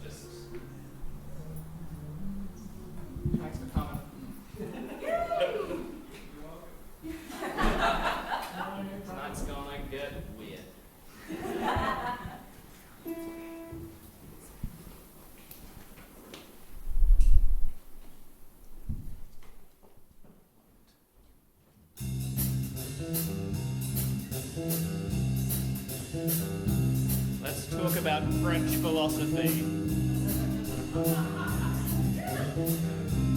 Just thanks for coming. Tonight's gonna get weird. Let's talk about French philosophy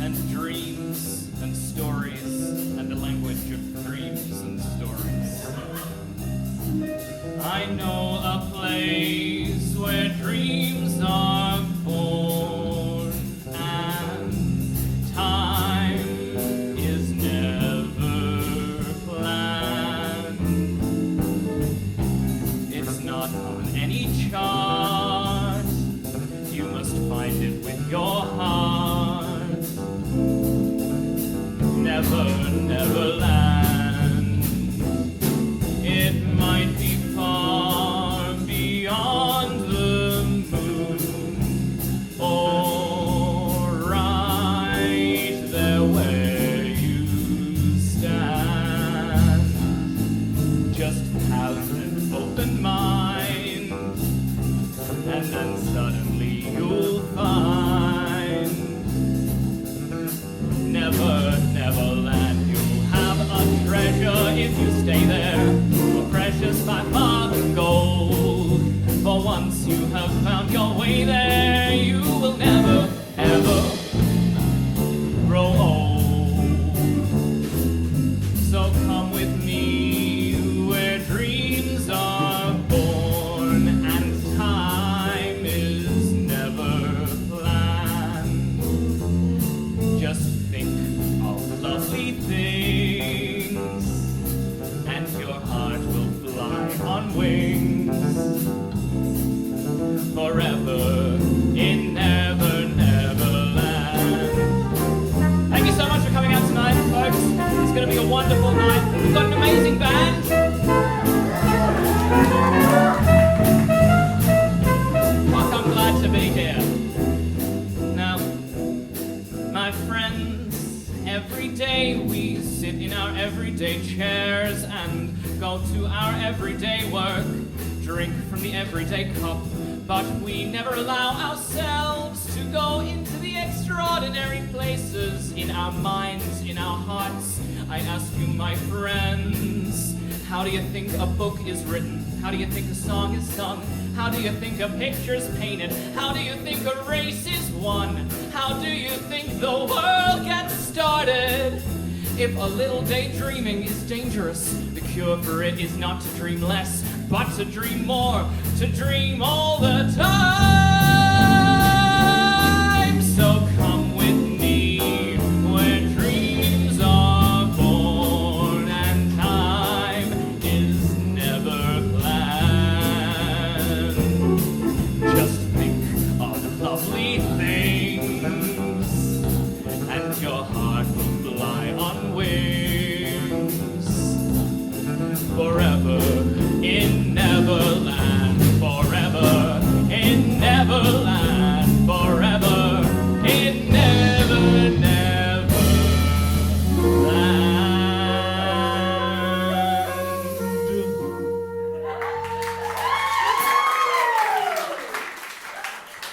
and dreams and stories and the language of dreams and stories. I know a place where dreams are born and time is never planned. It's not on any chart. You must find it with your heart. Never land. It might be far beyond the moon, or right there where you stand. Just have an open mind, and then suddenly you'll find never land. You'll have a treasure if you stay there, more precious by far than gold. For once you have found your way there, you will never, ever grow old. So come with me where dreams are born and time is never planned. Just think of lovely things, and your heart will fly on wings forever in never, never land. Thank you so much for coming out tonight, folks. It's going to be a wonderful night. We've got an amazing band. Fuck, I'm glad to be here. Now, my friends, every day we sit in our everyday chairs and go to our everyday work, drink from the everyday cup, but we never allow ourselves to go into the extraordinary places in our minds, in our hearts. I ask you, my friends, how do you think a book is written? How do you think a song is sung? How do you think a picture's painted? How do you think a race is won? How do you think the world gets started? If a little daydreaming is dangerous, the cure for it is not to dream less, but to dream more, to dream all the time. So come with me where dreams are born and time is never planned. Just think of lovely things, and your heart will fly on wings forever in Neverland, forever in Neverland, forever in Never, Never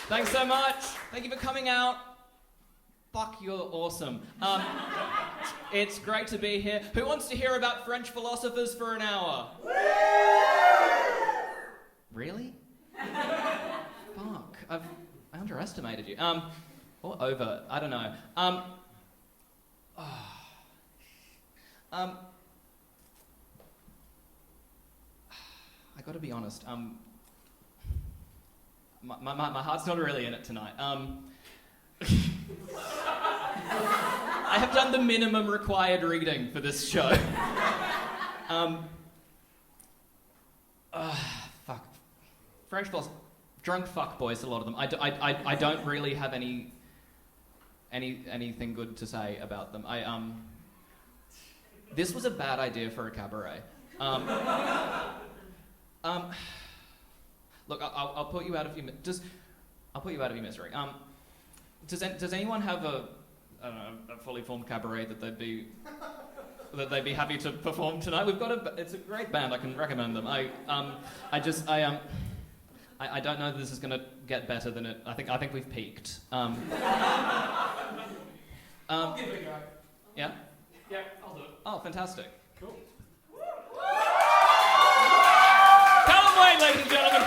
Thanks so much. Thank you for coming out. Fuck, you're awesome. It's great to be here. Who wants to hear about French philosophers for an hour? Really? Fuck, I underestimated you. Or over, I don't know. I gotta be honest, my heart's not really in it tonight. I have done the minimum required reading for this show. Fuck. French philosophers, drunk fuckboys, a lot of them. I don't really have anything good to say about them. This was a bad idea for a cabaret. Look, I'll put you out a few minutes. I'll put you out of your misery. Does anyone have a fully formed cabaret that they'd be happy to perform tonight? It's a great band. I can recommend them. I don't know that this is going to get better than it. I think we've peaked. I'll give it a go. Yeah? Yeah, I'll do it. Oh, fantastic. Cool. Callum Wayne, ladies and gentlemen.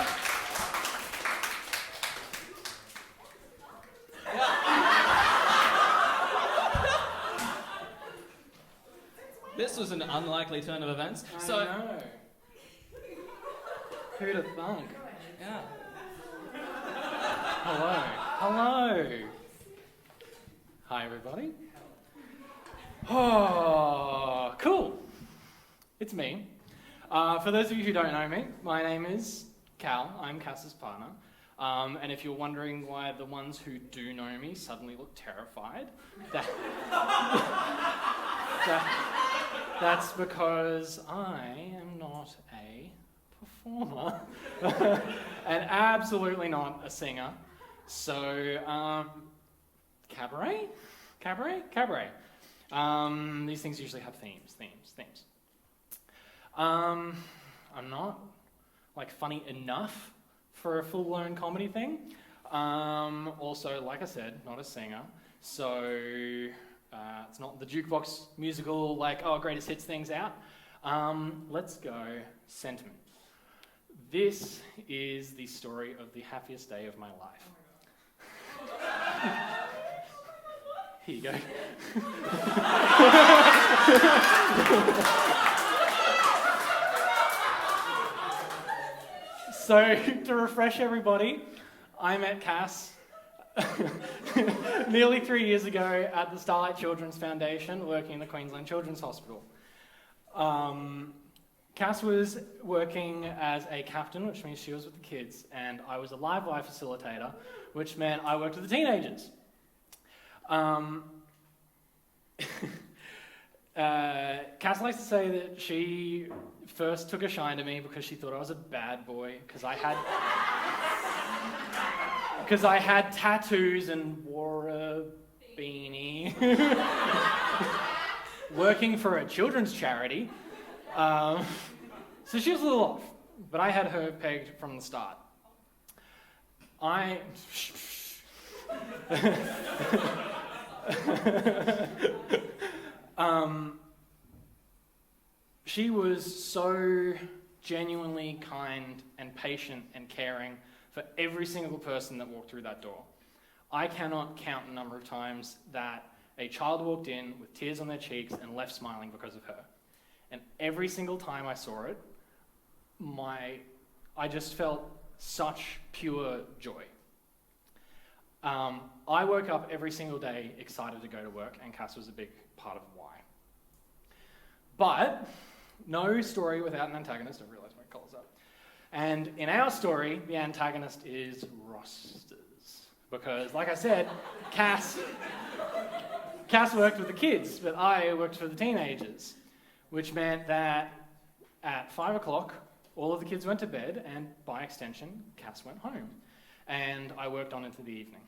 This was an unlikely turn of events. I know. Who'd have thunk? Yeah. Hello. Hi, everybody. Oh, cool. It's me. For those of you who don't know me, my name is Cal. I'm Cass's partner. And if you're wondering why the ones who do know me suddenly look terrified, that's because I am not a performer and absolutely not a singer. So, cabaret. These things usually have themes. I'm not funny enough for a full-blown comedy thing. Also, like I said, not a singer. So it's not the jukebox musical, greatest hits things out. Let's go sentiment. This is the story of the happiest day of my life. Here you go. So, to refresh everybody, I met Cass nearly 3 years ago at the Starlight Children's Foundation, working in the Queensland Children's Hospital. Cass was working as a captain, which means she was with the kids, and I was a live wire facilitator, which meant I worked with the teenagers. Cass likes to say that she first took a shine to me because she thought I was a bad boy, because I had tattoos and wore a beanie, working for a children's charity. So she was a little off, but I had her pegged from the start. She was so genuinely kind and patient and caring for every single person that walked through that door. I cannot count the number of times that a child walked in with tears on their cheeks and left smiling because of her. And every single time I saw it, I just felt such pure joy. I woke up every single day excited to go to work, and Cass was a big part of why. But no story without an antagonist. I realised my collar's up. And in our story, the antagonist is rosters. Because, like I said, Cass worked with the kids, but I worked for the teenagers, which meant that at 5 o'clock, all of the kids went to bed, and by extension, Cass went home. And I worked on into the evening.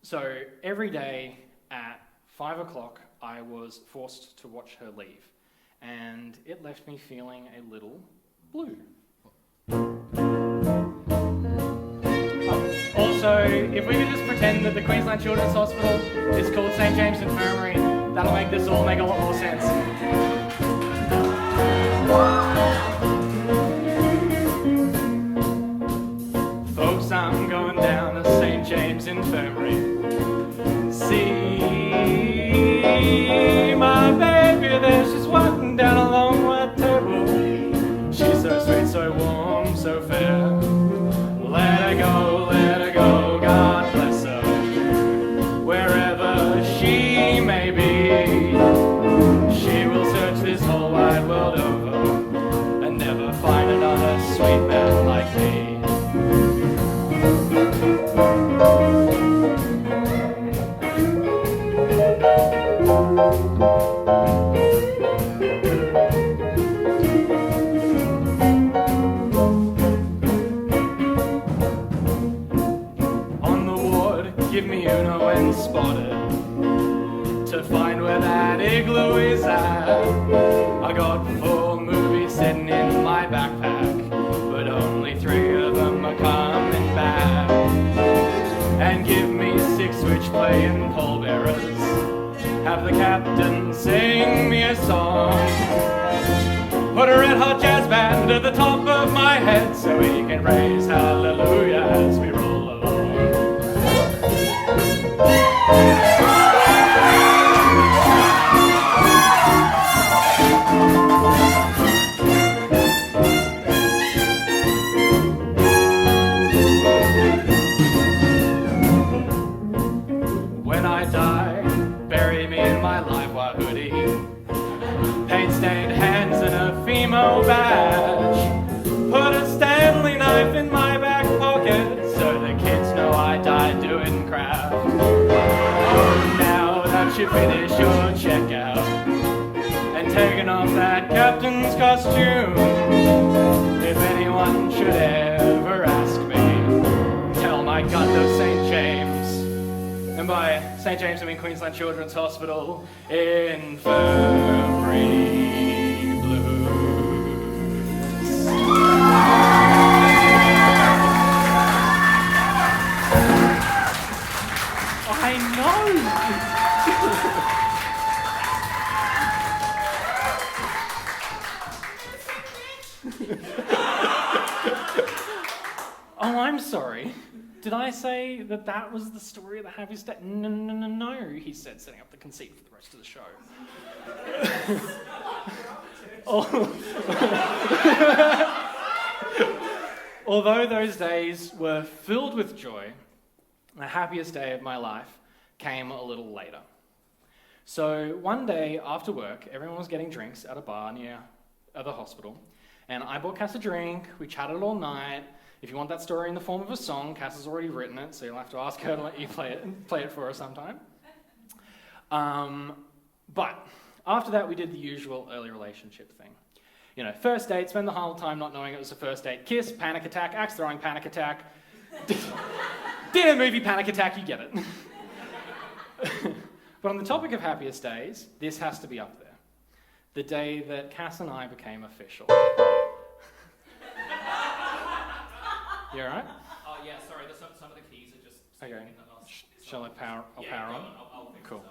So every day at 5 o'clock, I was forced to watch her leave, and it left me feeling a little blue. Also, if we could just pretend that the Queensland Children's Hospital is called St. James Infirmary, that'll make this all make a lot more sense. Folks, I'm going down to St. James Infirmary. See my baby there, she's walking down a long white table. She's so sweet, so warm, so fair. Let her go, God bless her. Wherever she may be, she will search this whole wide world over and never find another sweet man like me. sing me a song. Put a red hot jazz band at the top of my head so we can raise hallelujah as we roll along. When I die, bury me in my live wire hoodie, paint-stained hands and a female badge. Put a Stanley knife in my back pocket so the kids know I died doing craft. Oh, now that you finish your checkout and taken off that captain's costume, if anyone should ever ask me, tell my God of St. James. And by St. James I mean Queensland Children's Hospital Infirmary Blues. I know! Oh, I'm sorry. Did I say that that was the story of the happiest day? No, he said, setting up the conceit for the rest of the show. Although those days were filled with joy, the happiest day of my life came a little later. So one day after work, everyone was getting drinks at a bar near the hospital, and I bought Cass a drink, we chatted all night. If you want that story in the form of a song, Cass has already written it, so you'll have to ask her to let you play it for her sometime. But after that, we did the usual early relationship thing. You know, first date, spend the whole time not knowing it was a first date, kiss, panic attack, axe throwing, panic attack, dinner, movie, panic attack, you get it. But on the topic of happiest days, this has to be up there. The day that Cass and I became official. You alright? Oh, yeah, sorry, some of the keys are just... Okay. Shall I power? I'll power on? I'll fix Cool.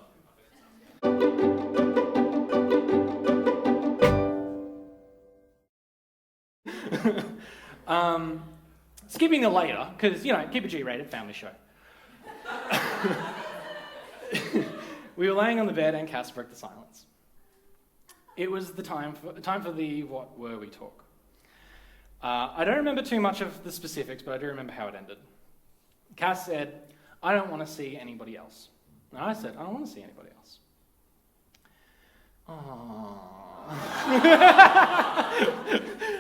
Skipping the later, because, you know, keep it G-rated, family show. We were laying on the bed and Cass broke the silence. It was the time for the what were we talk. I don't remember too much of the specifics, but I do remember how it ended. Cass said, I don't want to see anybody else. And I said, I don't want to see anybody else. Aww.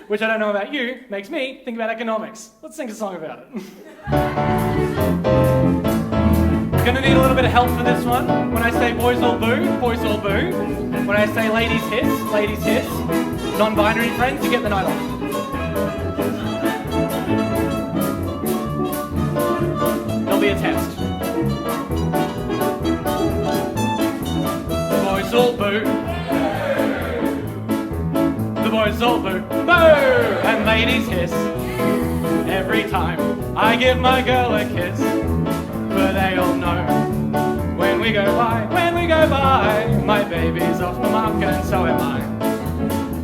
Which I don't know about you, makes me think about economics. Let's sing a song about it. Gonna need a little bit of help for this one. When I say boys all boo, boys all boo. When I say ladies hiss, non-binary friends, you get the night off. There'll be a test. The boys all boo. The boys all boo. Boo! And ladies hiss. Every time I give my girl a kiss. But they all know when we go by, my baby's off the market and so am I.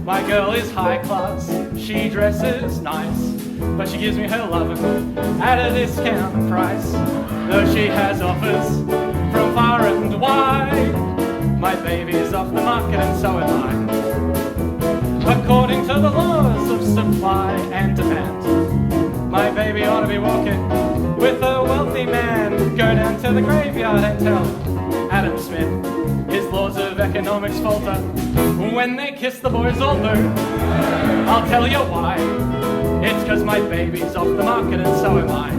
My girl is high class, she dresses nice, but she gives me her lovin' at a discount price. Though she has offers from far and wide, my baby's off the market and so am I. According to the laws of supply and demand, my baby ought to be walking with a wealthy man. Go down to the graveyard and tell Adam Smith his laws of economics falter when they kiss the boys all boo. I'll tell you why. It's 'cause my baby's off the market and so am I.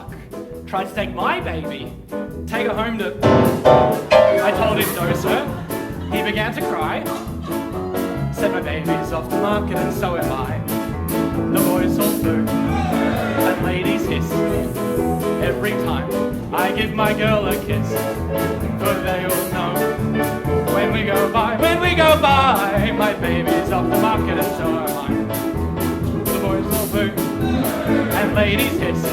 luck, tried to take my baby, take her home to... I told him no, sir. He began to cry. Said my baby's off the market and so am I. The boys all boo and ladies hiss every time I give my girl a kiss. For they all know when we go by, my baby's off the market and so am I. The boys all boo and ladies hiss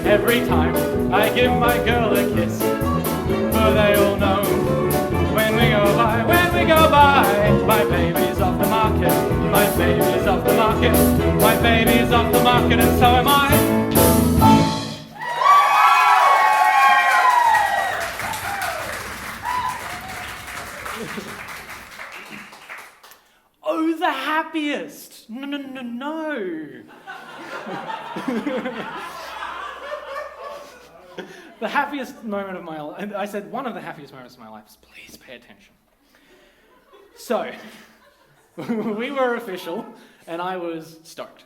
every time I give my girl a kiss. For they all know when we go by, my baby's off the market, my baby's off the market, my baby's off the market and so am I. Oh, the happiest. No. The happiest moment of my life, I said one of the happiest moments of my life, please pay attention. So, we were official, and I was stoked.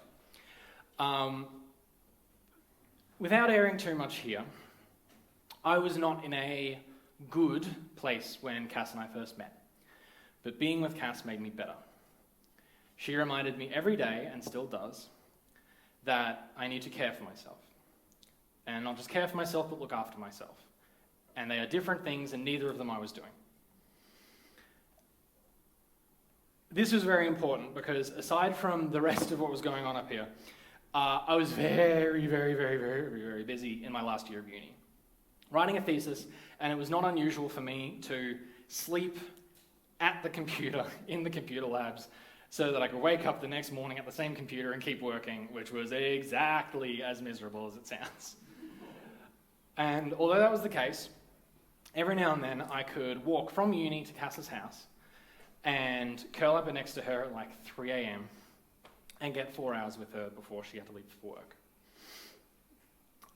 Without airing too much here, I was not in a good place when Cass and I first met, but being with Cass made me better. She reminded me every day, and still does, that I need to care for myself. And not just care for myself, but look after myself. And they are different things, and neither of them I was doing. This was very important because aside from the rest of what was going on up here, I was very, very, very, very, very busy in my last year of uni. Writing a thesis, and it was not unusual for me to sleep at the computer, in the computer labs, so that I could wake up the next morning at the same computer and keep working, which was exactly as miserable as it sounds. And although that was the case, every now and then I could walk from uni to Cass's house and curl up next to her at like 3 a.m. and get 4 hours with her before she had to leave for work.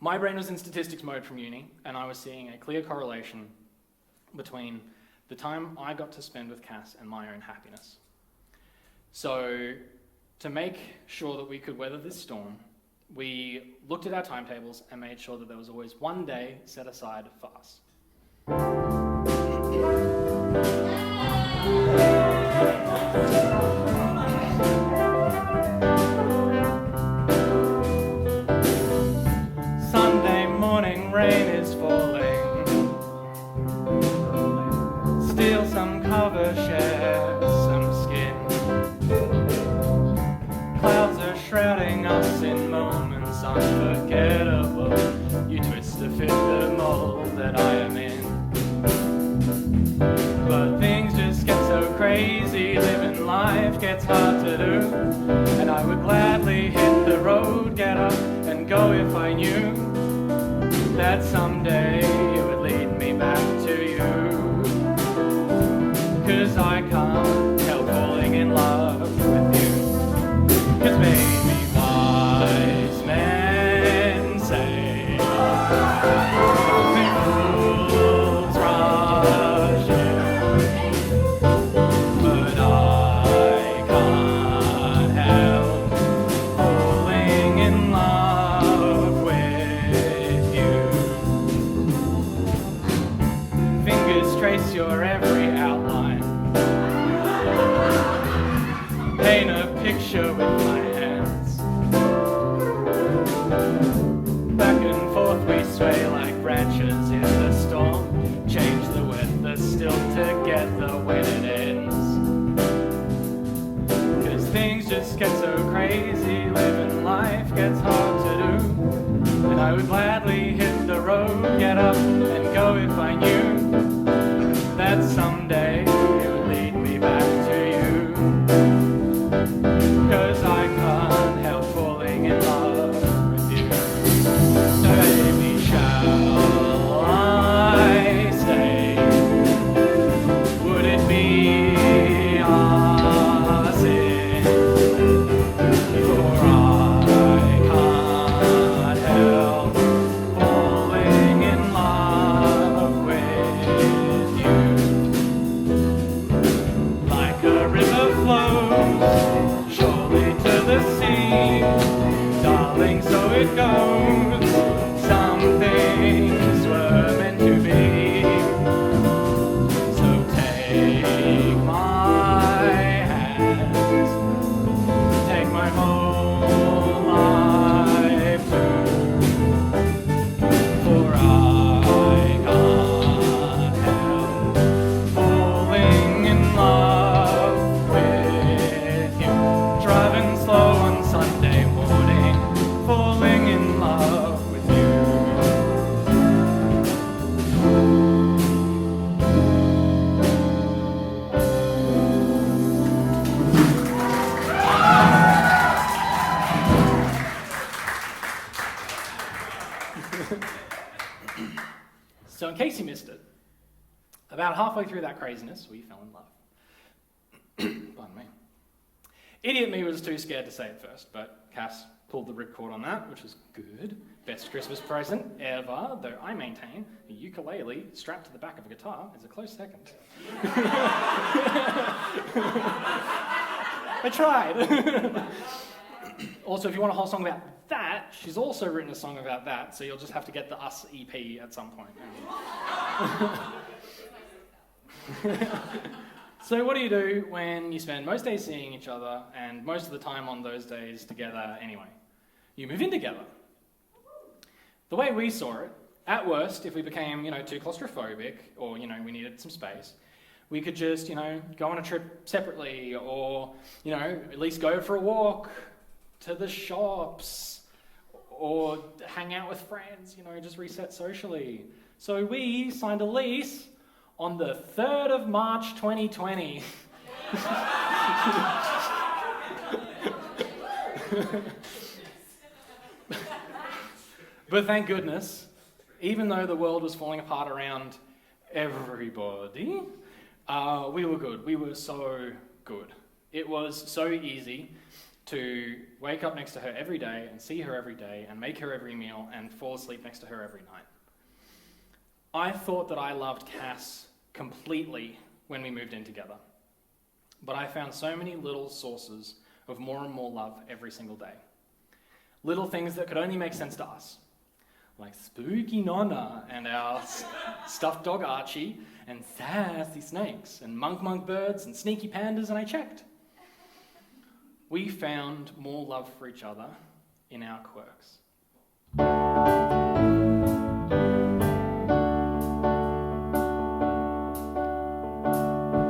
My brain was in statistics mode from uni, and I was seeing a clear correlation between the time I got to spend with Cass and my own happiness. So, to make sure that we could weather this storm, we looked at our timetables and made sure that there was always one day set aside for us. Sunday morning, rain is falling. Steal some cover, share some skin. Clouds are shrouding us in moments unforgettable. You twist to fit the mold that I am in. But things just get so crazy, living life gets hard to do. And I would gladly hit the road, get up and go if I knew that someday you would lead me back to you. 'Cause I can't help falling in love with you. 'Cause baby, wise men say fools rush in, but I can't help falling in love with you. Fingers trace your every outline, paint a picture with my hands. Back and forth we sway like branches in the storm. Change the wet, the still together when it ends. 'Cause things just get so crazy, living life gets hard to do. And I would gladly hit the road, get up and go if I knew that someday you would lead me back to you. 'Cause I can't help falling in love with you. So baby, shall I stay? Would it be a sin? For I can't help falling in love with you. About halfway through that craziness, we fell in love. Pardon me. Idiot me was too scared to say it first, but Cass pulled the ripcord on that, which was good. Best Christmas present ever, though I maintain a ukulele strapped to the back of a guitar is a close second. I tried. Also, if you want a whole song about that, she's also written a song about that, so you'll just have to get the Us EP at some point. So what do you do when you spend most days seeing each other and most of the time on those days together anyway? You move in together. The way we saw it, at worst, if we became, too claustrophobic or, we needed some space, we could just, go on a trip separately or, at least go for a walk to the shops or hang out with friends, just reset socially. So we signed a lease on the 3rd of March 2020. But thank goodness, even though the world was falling apart around everybody, we were good. We were so good. It was so easy to wake up next to her every day and see her every day and make her every meal and fall asleep next to her every night. I thought that I loved Cass completely when we moved in together, but I found so many little sources of more and more love every single day. Little things that could only make sense to us, like Spooky Nonna and our stuffed dog Archie and sassy snakes and monk birds and sneaky pandas, and I checked. We found more love for each other in our quirks.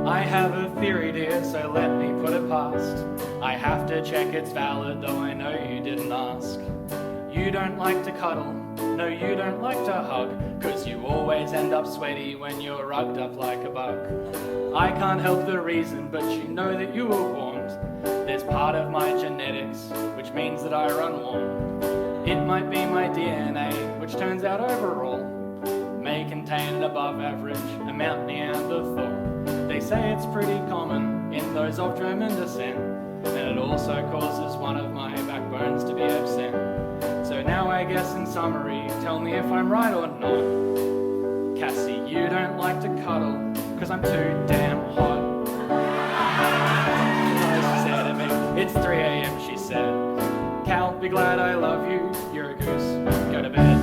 I have a theory, dear, so let me put it past. I have to check it's valid, though I know you didn't ask. You don't like to cuddle, no, you don't like to hug, 'cause you always end up sweaty when you're rugged up like a bug. I can't help the reason, but you know that you were warned. There's part of my genetics, which means that I run warm. It might be my DNA, which turns out overall may contain an above average amount Neanderthal. They say it's pretty common in those of German descent, and it also causes one of my backbones to be absent. So now I guess in summary, tell me if I'm right or not. Cassie, you don't like to cuddle, 'cause I'm too damn hot. She said to me, it's 3 a.m, she said. Cal, be glad I love you, you're a goose, go to bed.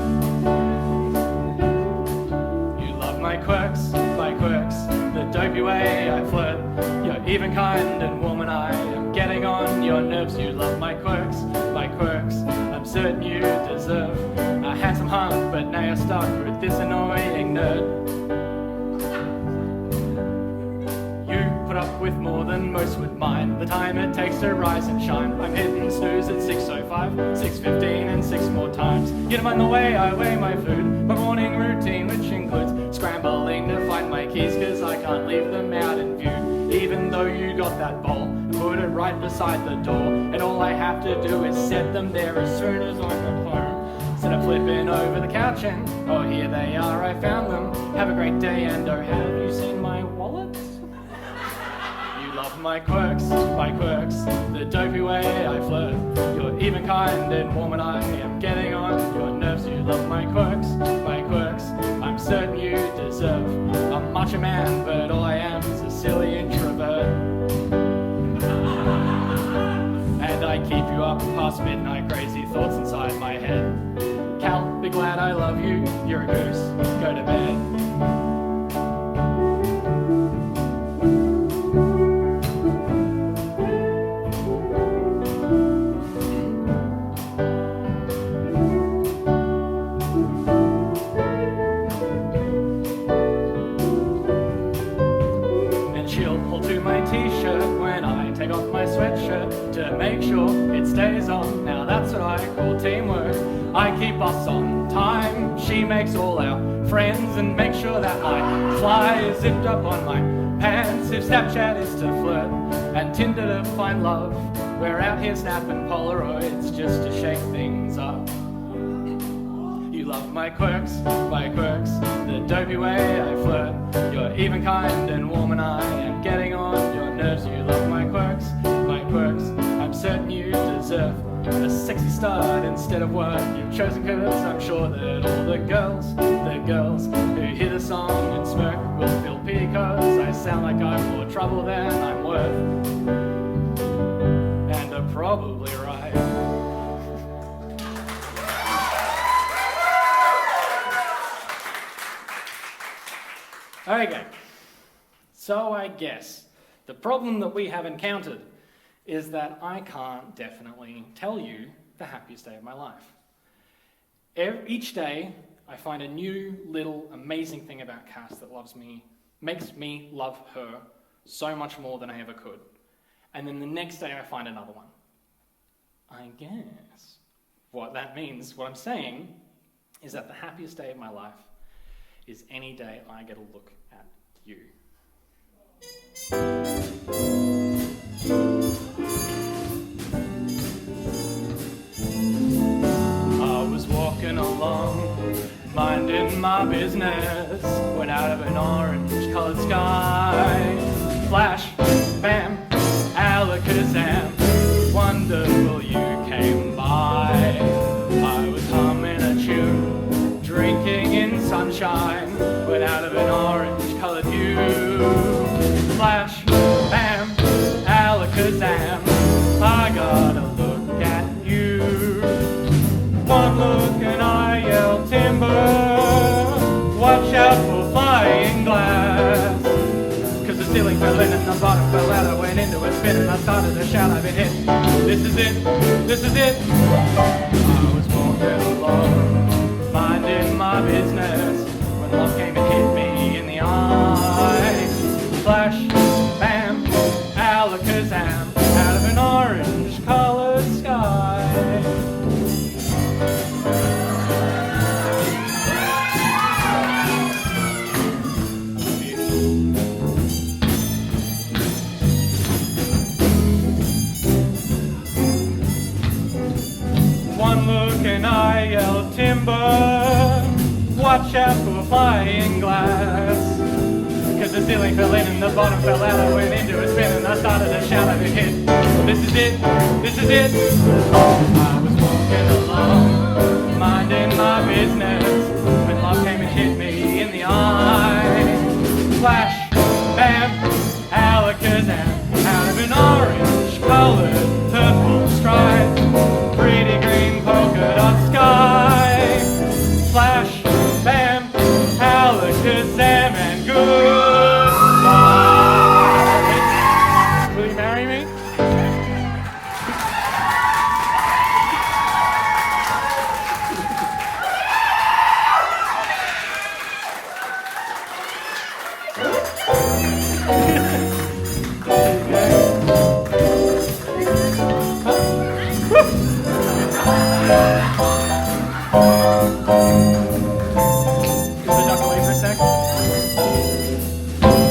You love my quirks, the dopey way I flirt. You're even kind and warm and I am getting on your nerves. You love my quirks, I'm certain you deserve a handsome hunk, but now you're stuck with this annoying nerd. You put up with more than most would mind the time it takes to rise and shine. I'm hitting snooze at 6:05, 6:15 and 6 more times. You don't mind the way I weigh my food, my morning routine, which includes scrambling to find my keys, 'cause I can't leave them out in view. Even though you got that bowl and put it right beside the door, and all I have to do is set them there as soon as I get home. Instead of flipping over the couch and, oh, here they are, I found them. Have a great day, and oh, have you seen my wallet? You love my quirks, the dopey way I flirt. You're even kind and warm and I am getting on your nerves. You love my quirks, I'm certain you deserve a macho man, but all I am is a silly introvert. And I keep you up past midnight, crazy thoughts inside my head. Cal, be glad I love you, you're a goose, go to bed. To make sure it stays on. Now that's what I call teamwork. I keep us on time. She makes all our friends and makes sure that my fly is zipped up on my pants. If Snapchat is to flirt and Tinder to find love, we're out here snapping Polaroids just to shake things up. You You love my quirks, the dopey way I flirt. You're even, kind, and warm, and I am getting on your nerves. You love my quirks. I'm certain you deserve a sexy start instead of what you've chosen, cause I'm sure that all the girls who hear the song and smirk will feel pity, cause I sound like I'm more trouble than I'm worth. And are probably right. Okay, so I guess the problem that we have encountered is that I can't definitely tell you the happiest day of my life. Each day, I find a new little amazing thing about Cass that makes me love her so much more than I ever could. And then the next day, I find another one. I guess what that means, what I'm saying, is that the happiest day of my life is any day I get to look at you. I was walking along, minding my business, when out of an orange-colored sky, flash, bam, alakazam, wonderful you came by. I was humming a tune, drinking in sunshine, when out of an orange-colored hue, flash, bam, alakazam, I gotta look at you. One look and I yell timber, watch out for flying glass. Cause the ceiling fell in and the bottom fell out, I went into a spin and I started to shout, I've been hit, this is it, this is it. I was walking along, minding my business, when love came and hit me in the eye. Flash, bam, alakazam, out of an orange-colored sky. One look and I yell timber, watch out for flying glass. Cause the ceiling fell in and the bottom fell out, I went into a spin and I started to shout, I've been hit, this is it, this is it. I was walking along, minding my business, when love came and hit me in the eye. Flash, bam, alakazam, out of an orange-colored purple stripe, pretty green polka dot sky. Flash, bam, alakazam, and goodbye. Will you marry me?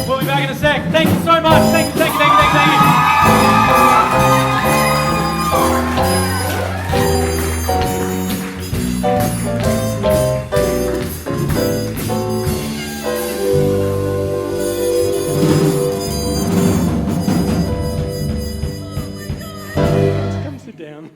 We'll be back in a sec. Thank you so much. Thank you. Come sit down.